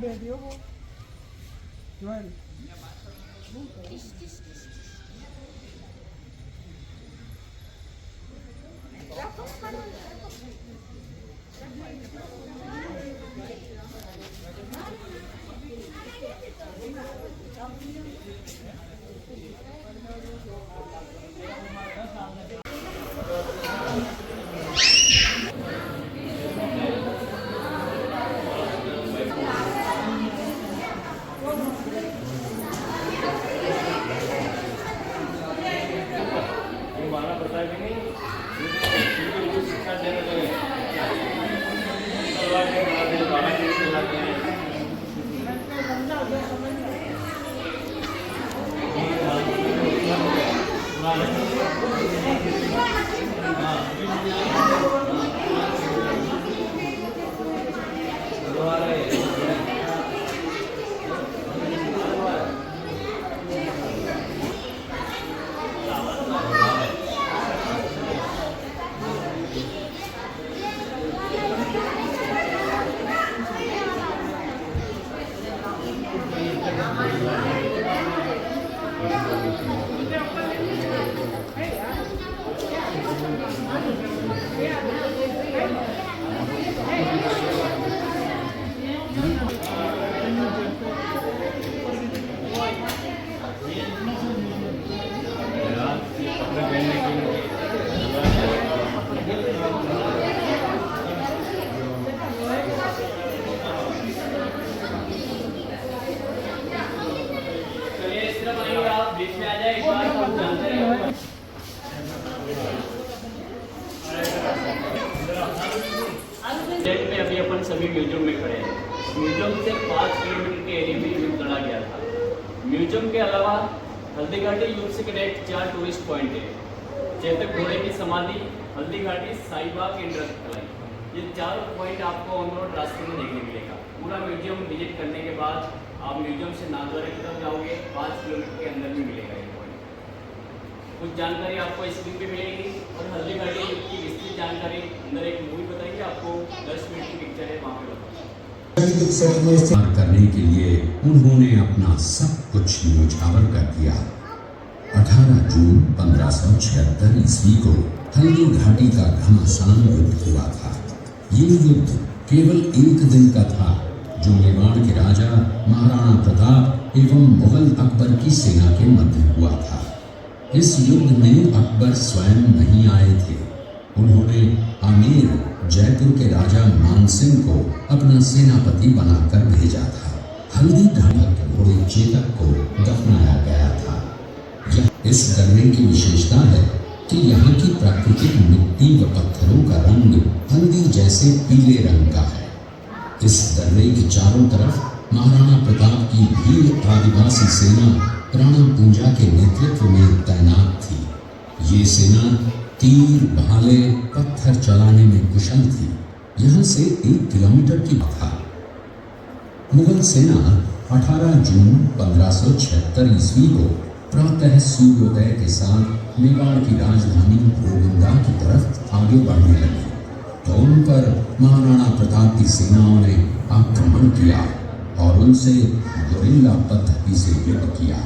બેઠ્યો હો જોયેલ में अभी अपन सभी म्यूजियम में खड़े हैं। म्यूजियम से 5 किलोमीटर के एरिया में युद्ध लड़ा गया था। म्यूजियम के अलावा हल्दी घाटी युद्ध से कनेक्ट 4 टूरिस्ट पॉइंट है। चेतक घोड़े की समाधि, हल्दी घाटी, साईबाग एंड रथकलाई, ये 4 पॉइंट आपको ऑन रोड रास्ते में देखने मिलेगा। पूरा म्यूजियम विजिट करने के बाद आप म्यूजियम से नाथद्वारा की तरफ जाओगे, 5 किलोमीटर के अंदर भी मिलेगा ये पॉइंट। कुछ जानकारी आपको इस लिंक पे मिलेगी और हल्दी घाटी युद्ध की विस्तृत जानकारी अंदर एक मूवी बताएंगे आपको, 10 मिनट की पिक्चर है, वहाँ पे करने के लिए उन्होंने अपना सब कुछ न्योछावर कर दिया। 18 जून 1576 ईस्वी को हल्दी घाटी का घमासान युद्ध हुआ था। ये युद्ध केवल एक दिन का था, जो मेवाड़ के राजा महाराणा प्रताप एवं मुगल अकबर की सेना के मध्य हुआ था। इस युद्ध में अकबर स्वयं नहीं आए थे। उन्होंने आमेर जयपुर के राजा मानसिंह को अपना सेनापति बनाकर भेजा था। हल्दी घाटी घोड़े चेतक को दफनाया गया था। इस दर्रे की विशेषता है कि यहाँ की प्राकृतिक मिट्टी व पत्थरों का रंग हल्दी जैसे पीले रंग का है। इस दर्रे के चारों तरफ महाराणा प्रताप की भील आदिवासी सेना राणा पूंजा के नेतृत्व में तैनात थी। ये सेना तीर, भाले, पत्थर चलाने में कुशल थी। यहाँ से 1 किलोमीटर की था। मुगल सेना 18 जून 1576 ईस्वी को प्रातः सूर्योदय के साथ मेवाड़ की राजधानी गोविंदा की तरफ आगे बढ़ने लगी तो उन पर महाराणा प्रताप की सेनाओं ने आक्रमण किया और उनसे गुरिल्ला पद्धति से युद्ध किया।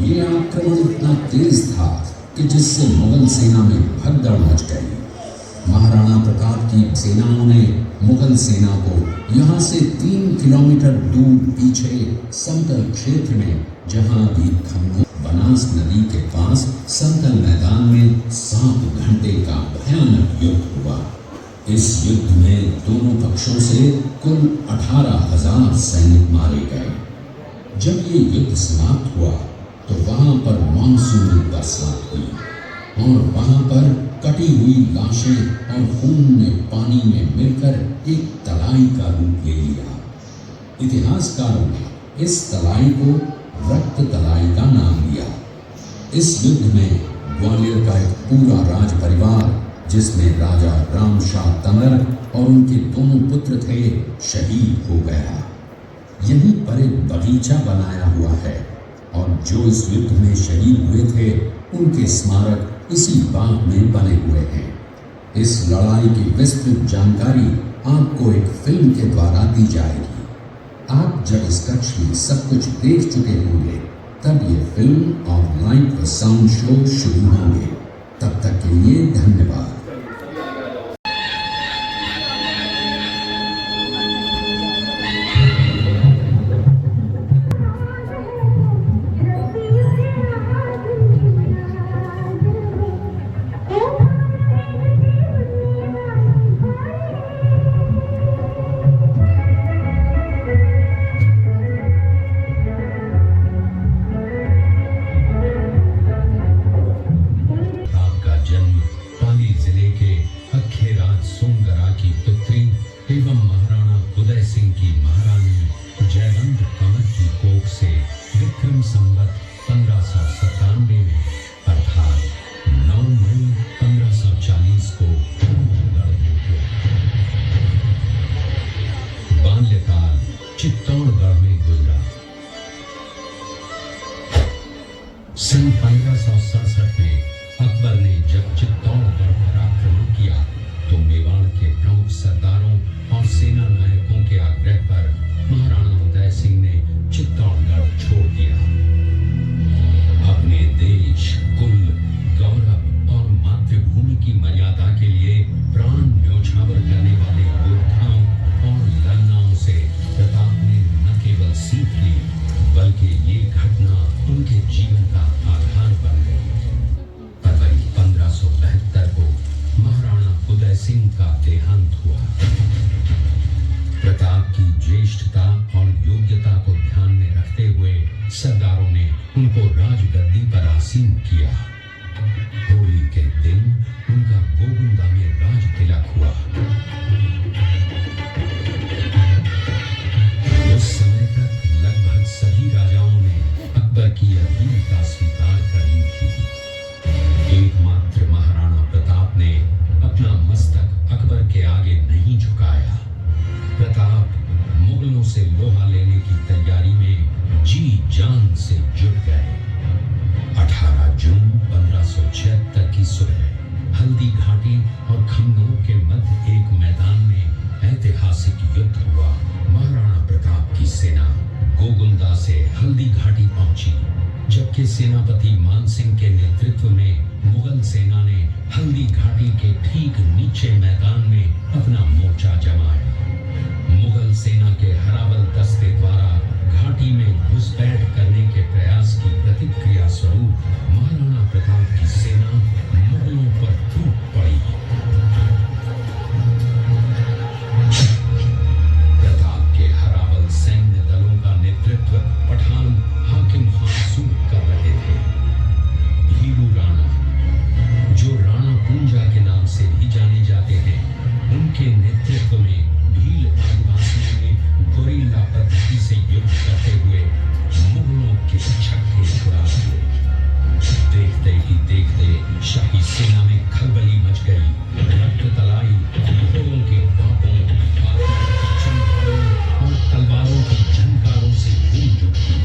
ये आक्रमण इतना तेज था कि जिससे मुगल सेना में भगदड़ मच गई। महाराणा प्रताप की सेनाओं ने मुगल सेना को यहाँ से 3 किलोमीटर दूर पीछे समतल क्षेत्र में, जहाँ भी खम्भों बनास नदी के पास समतल मैदान में 7 घंटे का भयानक युद्ध हुआ। इस युद्ध में दोनों पक्षों से कुल 18,000 सैनिक मारे गए। जब ये युद्ध समाप्त हुआ तो वहां पर मानसूनी बरसात हुई और वहां पर कटी हुई लाशें और खून ने पानी में मिलकर एक तलाई का रूप ले लिया। इतिहासकारों ने इस तलाई को रक्त तलाई का नाम दिया। इस युद्ध में ग्वालियर का एक पूरा राज परिवार, जिसमें राजा रामशाह तंवर और उनके दोनों पुत्र थे, शहीद हो गया। यहीं पर एक बगीचा बनाया हुआ है और जो इस युद्ध में शहीद हुए थे उनके स्मारक इसी बाग में बने हुए हैं। इस लड़ाई की विस्तृत जानकारी आपको एक फिल्म के द्वारा दी जाएगी। आप जब इस कक्ष में सब कुछ देख चुके होंगे तब ये फिल्म और लाइट व साउंड शो शुरू होंगे। तब तक के लिए धन्यवाद। चित्तौड़गढ़ में गुजरा। सन 1567 में अकबर ने जब चित्तौड़गढ़ पर आक्रमण किया तो मेवाड़ के प्रमुख सरदारों और सेना नायकों के आग्रह पर महाराणा उदय सिंह ने चित्तौड़गढ़ छोड़ दिया। अपने देश, कुल, गौरव और मातृभूमि की मर्यादा के लिए प्राण न्योछावर करने वाले योद्धाओं और लड़नाओं से प्रताप ने न केवल सीख ली बल्कि ये घटना उनके जीवन का आधार बन गई। फरवरी 1572 को महाराणा उदय सिंह का देहांत हुआ। प्रताप की ज्येष्ठता और योग्यता को ध्यान में रखते हुए सरदारों ने उनको राजगद्दी पर आसीन किया। होली के दिन उनका गोविंदा में राज तिलक हुआ। उस समय तक लगभग सभी राजाओं ने अकबर की वीरता स्वीकार कर ली थी। एकमात्र महाराणा प्रताप ने अपना मस्तक अकबर के आगे नहीं झुकाया। प्रताप मुगलों से लोहा लेने की तैयारी में जी जान से जुट गए। 18 जून 1576 की सुबह हल्दी घाटी और खमनोर के मध्य एक मैदान में ऐतिहासिक युद्ध हुआ। महाराणा प्रताप की सेना गोगुंदा से हल्दी घाटी पहुंची, जबकि सेनापति मानसिंह के नेतृत्व में मुगल सेना ने हल्दी घाटी के ठीक नीचे मैदान में अपना मोर्चा जमाया। मुगल सेना के हरावल दस्ते द्वारा घाटी में घुसपैठ करने के प्रयास की प्रतिक्रिया स्वरूप महाराणा प्रताप की सेना मुगलों पर टूट पड़ी। प्रताप के हरावल सैन्य दलों का नेतृत्व पठान हाकिम खान कर रहे थे। भीलू राणा, जो राणा पूंजा के नाम से भी जाने जाते हैं, उनके नेतृत्व में भील आदिवासियों ने गोरिल्ला पद्धति से युद्ध करते हुए मुगलों के छक्के छुड़ा दिए। देखते ही देखते शाही सेना में खलबली मच गई। रक्त तलाई घोड़ों के पापों, चमकारों और तलवारों की झनकारों से गूंज उठी।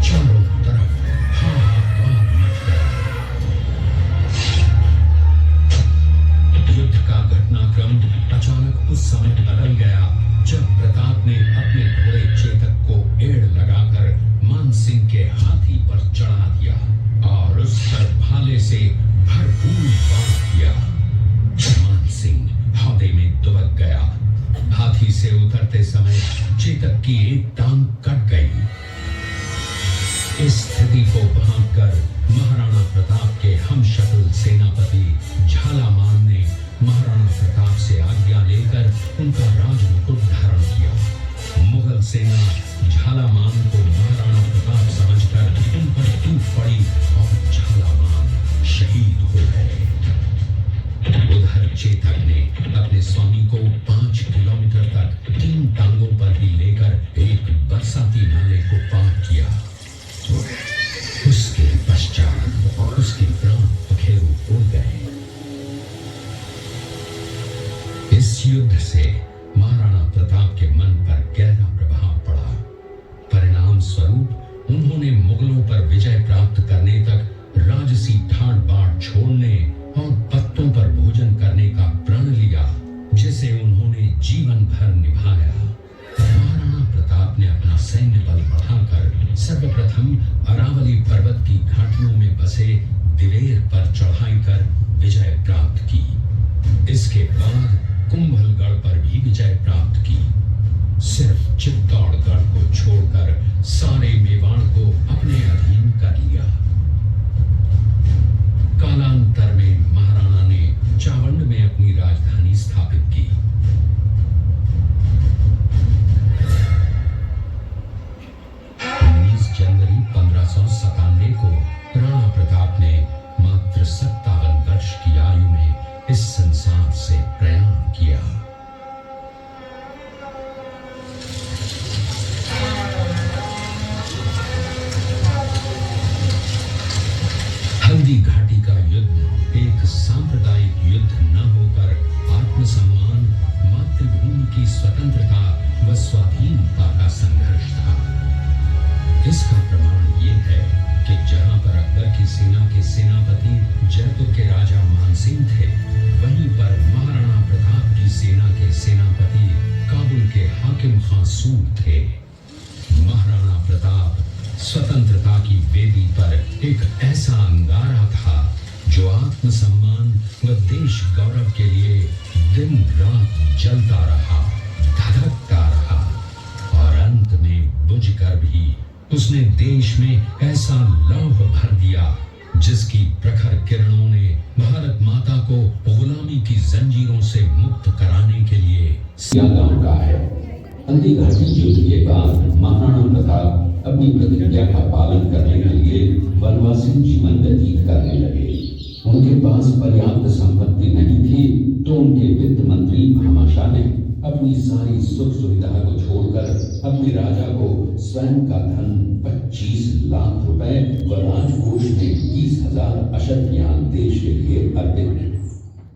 चारों तरफ हाहाकार मच गया। युद्ध का घटनाक्रम अचानक उस समय बदल गया जब प्रताप ने अपने घोड़े चेतक को एड़ लगाकर मानसिंह के हाथी पर चढ़ा दिया और उस पर भाले से भरपूर वार किया। मानसिंह हौदे में दुबक गया। हाथी से उतरते समय चेतक की एक टांग कट गई। इस स्थिति को भांपकर महाराणा प्रताप के हमशक्ल सेनापति झालामान ने महाराणा प्रताप से आज्ञा लेकर उनका राजमुकुट धारण किया। मुगल सेना झालामान को महाराणा प्रताप समझकर उन पर टूट पड़ी और झालामान शहीद हो गए। उधर चेतक ने अपने स्वामी को 5 किलोमीटर तक 3 टांगों पर ही लेकर एक बरसाती नाले को पार किया। उसके पश्चात उसके प्राण पखेरु उड़ गए। इस युद्ध से महाराणा प्रताप के मन पर गहरा प्रभाव पड़ा। परिणाम स्वरूप उन्होंने मुगलों पर विजय प्राप्त करने तक राजसी ठाट बाट सैन्य बल बढ़ाकर सर्वप्रथम अरावली पर्वत की घाटियों में बसे दिवेर पर चढ़ाई कर विजय प्राप्त की। इसके बाद कुंभलगढ़ पर भी विजय प्राप्त की। सिर्फ चित्तौड़गढ़ को छोड़कर सारे मेवाड़ को अपने अधीन कर लिया। कालांतर में महाराणा ने चावंड में अपनी राजधानी स्थापित की। 19 जनवरी 1597 को राणा प्रताप ने मात्र 57 वर्ष की आयु में इस संसार से प्रयाण किया। हल्दी घाटी का युद्ध एक सांप्रदायिक युद्ध न होकर आत्मसम्मान, मातृभूमि की स्वतंत्रता व स्वाधीनता का संघर्ष था। इसका प्रमाण ये है कि जहां पर अकबर की सेना के सेनापति जयपुर के राजा मानसिंह थे, वहीं पर महाराणा प्रताप की सेना के सेनापति काबुल के हाकिम खां सूर थे। महाराणा प्रताप स्वतंत्रता की वेदी पर एक ऐसा अंगारा था जो आत्मसम्मान व देश गौरव के लिए दिन रात जलता रहा, धधकता रहा और अंत में बुझकर भी उसने देश में ऐसा लौह भर दिया जिसकी प्रखर किरणों ने भारत माता को गुलामी की जंजीरों से मुक्त कराने के लिए गांव का है। हल्दी घाटी युद्ध के बाद महाराणा प्रताप अपनी प्रतिज्ञा का पालन करने के लिए वनवासी जीवन व्यतीत करने लगे। उनके पास पर्याप्त संपत्ति नहीं थी तो उनके वित्त मंत्री भामाशाह ने अपनी सारी सुख सुविधा को छोड़कर अपने राजा को स्वयं का धन 25 लाख रुपए व राजकोष में 20,000 अशर्फियान देश के लिए अर्पित की,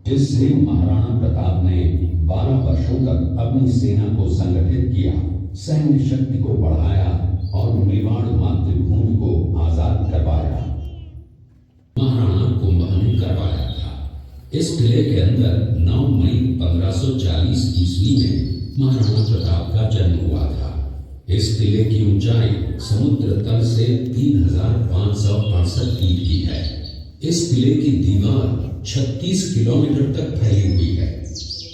जिससे महाराणा प्रताप ने 12 वर्षों तक अपनी सेना को संगठित किया, सैन्य शक्ति को बढ़ाया और मेवाड़ मातृभूमि को आजाद करवाया। महाराणा कुंभल करवाया था। इस किले के अंदर 9 मई 1540 ईस्वी में महाराणा प्रताप का जन्म हुआ था। इस किले की ऊंचाई समुद्र तल से 3568 फीट की है। इस किले की दीवार 36 किलोमीटर तक फैली हुई है।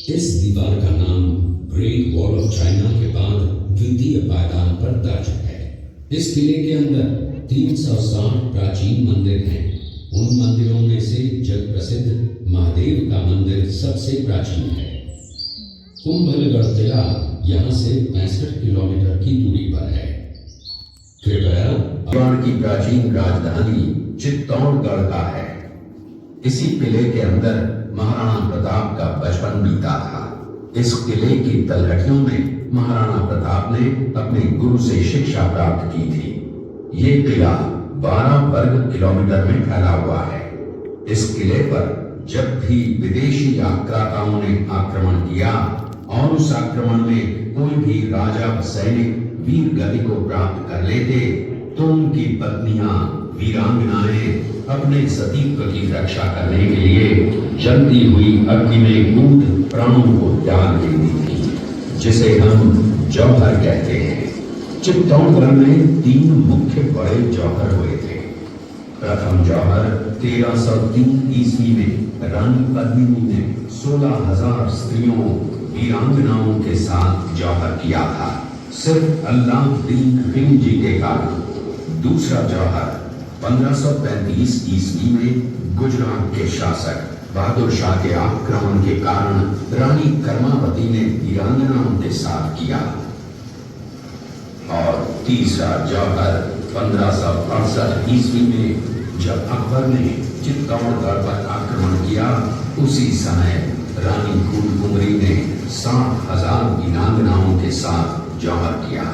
इस दीवार का नाम ग्रेट वॉल ऑफ चाइना के बाद द्वितीय पायदान पर दर्ज है। इस किले के अंदर 360 प्राचीन मंदिर हैं। उन मंदिरों में से जग प्रसिद्ध महादेव का मंदिर सबसे प्राचीन है। कुंभलगढ़ किला यहाँ से 65 किलोमीटर की दूरी पर है। कृपया मेवाड़ की प्राचीन राजधानी चित्तौड़गढ़ का है। इसी किले के अंदर महाराणा प्रताप का बचपन बीता था। इस किले की तलहटियों में महाराणा प्रताप ने अपने गुरु से शिक्षा प्राप्त की थी। ये किला 12 वर्ग किलोमीटर में फैला हुआ है। इस किले पर जब भी विदेशी आक्रांताओं ने आक्रमण किया और उस आक्रमण में कोई भी राजा व सैनिक वीर गति को प्राप्त कर लेते तो उनकी पत्नियां वीरांगनाएं अपने सतीत्व की रक्षा करने के लिए जलती हुई अग्नि में कूद प्राणों को त्याग देती थी, जिसे हम जौहर कहते हैं। चित्तौड़गढ़ में 3 मुख्य बड़े जौहर हुए थे। प्रथम जौहर 1303 ईस्वी में रानी पद्मिनी ने 16,000 स्त्रियों वीरांगनाओं के साथ जौहर किया था, सिर्फ अल्लाउद्दीन खिलजी के कारण। दूसरा जौहर 1535 ईस्वी में गुजरात के शासक बहादुर शाह के आक्रमण के कारण रानी कर्मावती ने वीरांगनाओं के साथ किया। और तीसरा जौहर 1568 ईस्वी में जब अकबर ने चित्तौड़गढ़ पर आक्रमण किया, उसी समय रानी फूलकुमरी ने 60,000 वीरांगनाओं के साथ जौहर किया।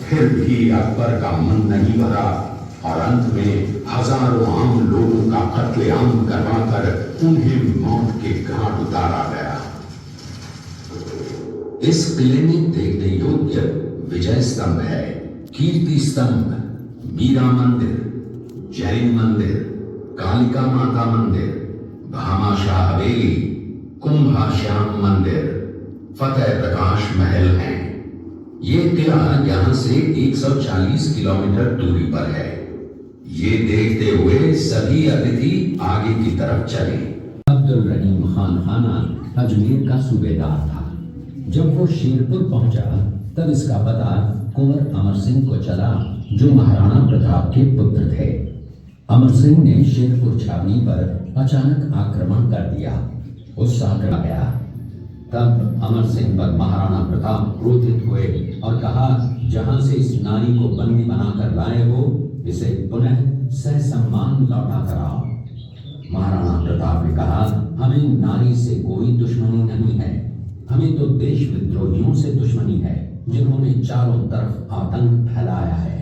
फिर भी अकबर का मन नहीं भरा और अंत में हजारों आम लोगों का कत्लेआम करवाकर उन्हें मौत के घाट उतारा गया। इस किले में देखने योग्य विजय स्तंभ है, कीर्ति स्तंभ, मीरा मंदिर, जैन मंदिर, कालिका माता मंदिर, भामाशाह हवेली, कुंभाश्याम मंदिर, फतेह प्रकाश महल हैं। ये किला यहाँ से 140 किलोमीटर दूरी पर है। ये देखते हुए सभी अतिथि आगे की तरफ चले। अब्दुल रहीम खान खाना अजमेर का सूबेदार था। जब वो शेरपुर पहुंचा तब इसका पता कुंवर अमर सिंह को चला, जो महाराणा प्रताप के पुत्र थे। अमर सिंह ने शेरपुर छावनी पर अचानक आक्रमण कर दिया। उत्साह कर गया। तब अमर सिंह पर महाराणा प्रताप क्रोधित हुए और कहा, जहां से इस नारी को बंदी बनाकर लाए हो, इसे पुनः ससम्मान लौटा कराओ। महाराणा प्रताप ने कहा, हमें नारी से कोई दुश्मनी नहीं है, हमें तो देश विद्रोहियों से दुश्मनी है, जिन्होंने चारों तरफ आतंक फैलाया है।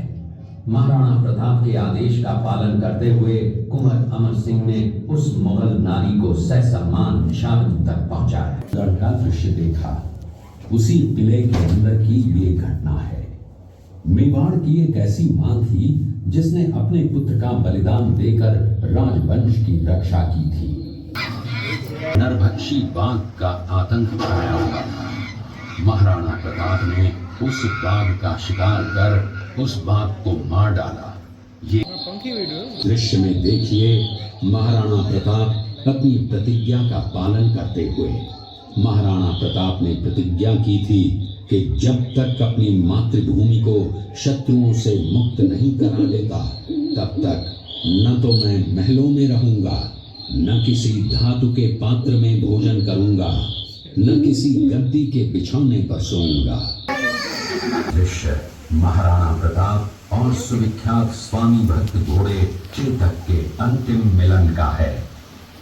महाराणा प्रताप के आदेश का पालन करते हुए कुंवर अमर सिंह ने उस मुगल नारी को ससम्मान छावनी तक पहुंचाया। लड़का दृश्य देखा, उसी किले के अंदर की ये घटना है। मेवाड़ की एक ऐसी मां थी जिसने अपने पुत्र का बलिदान देकर राजवंश की रक्षा की थी। नरभक्षी बाघ का आतंक छाया हुआ था। महाराणा प्रताप ने उस बाघ का शिकार कर उस बाघ को मार डाला। ये दृश्य में देखिए महाराणा प्रताप अपनी प्रतिज्ञा का पालन करते हुए। महाराणा प्रताप ने प्रतिज्ञा की थी कि जब तक अपनी मातृभूमि को शत्रुओं से मुक्त नहीं करा लेता, तब तक न तो मैं महलों में रहूंगा, न किसी धातु के पात्र में भोजन करूंगा, न किसी गद्दी के बिछौने पर सोऊंगा। दृश्य महाराणा प्रताप और सुविख्यात स्वामी भक्त घोड़े चेतक के अंतिम मिलन का है।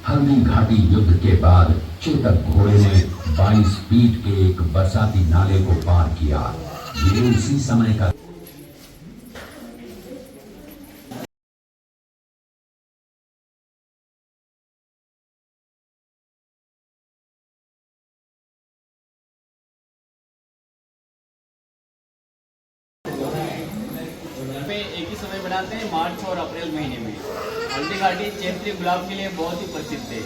हल्दी घाटी युद्ध के बाद चेतक घोड़े ने 22 फीट के एक बरसाती नाले को पार किया। ये उसी समय का पे एक ही समय बनाते हैं, मार्च और अप्रैल महीने में। हल्दी घाटी चैत्री गुलाब के लिए बहुत ही प्रसिद्ध है।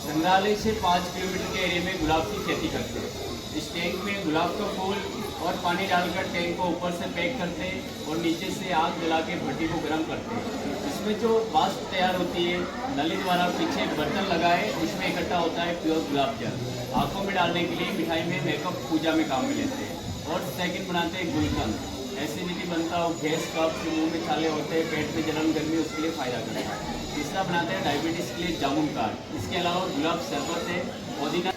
संग्रहालय से 5 किलोमीटर के एरिया में गुलाब की खेती करते हैं। इस टैंक में गुलाब का फूल और पानी डालकर टैंक को ऊपर से पैक करते हैं और नीचे से आग जला के भट्टी को गर्म करते हैं। इसमें जो वाष्प तैयार होती है, नली द्वारा पीछे बर्तन लगाए उसमें इकट्ठा होता है प्योर गुलाब जल। आँखों में डालने के लिए, मिठाई में, मेकअप, पूजा में काम में लेते हैं। और सेकंड बनाते हैं गुलकंद। एसिडिटी बनता हो, गैस, कफ, मुंह में छाले होते हैं, पेट में जलन, गर्मी, उसके लिए फायदा करता है। तीसरा बनाते हैं डायबिटीज़ के लिए जामुन कार्ड। इसके अलावा गुलाब शरबत है, पुदीना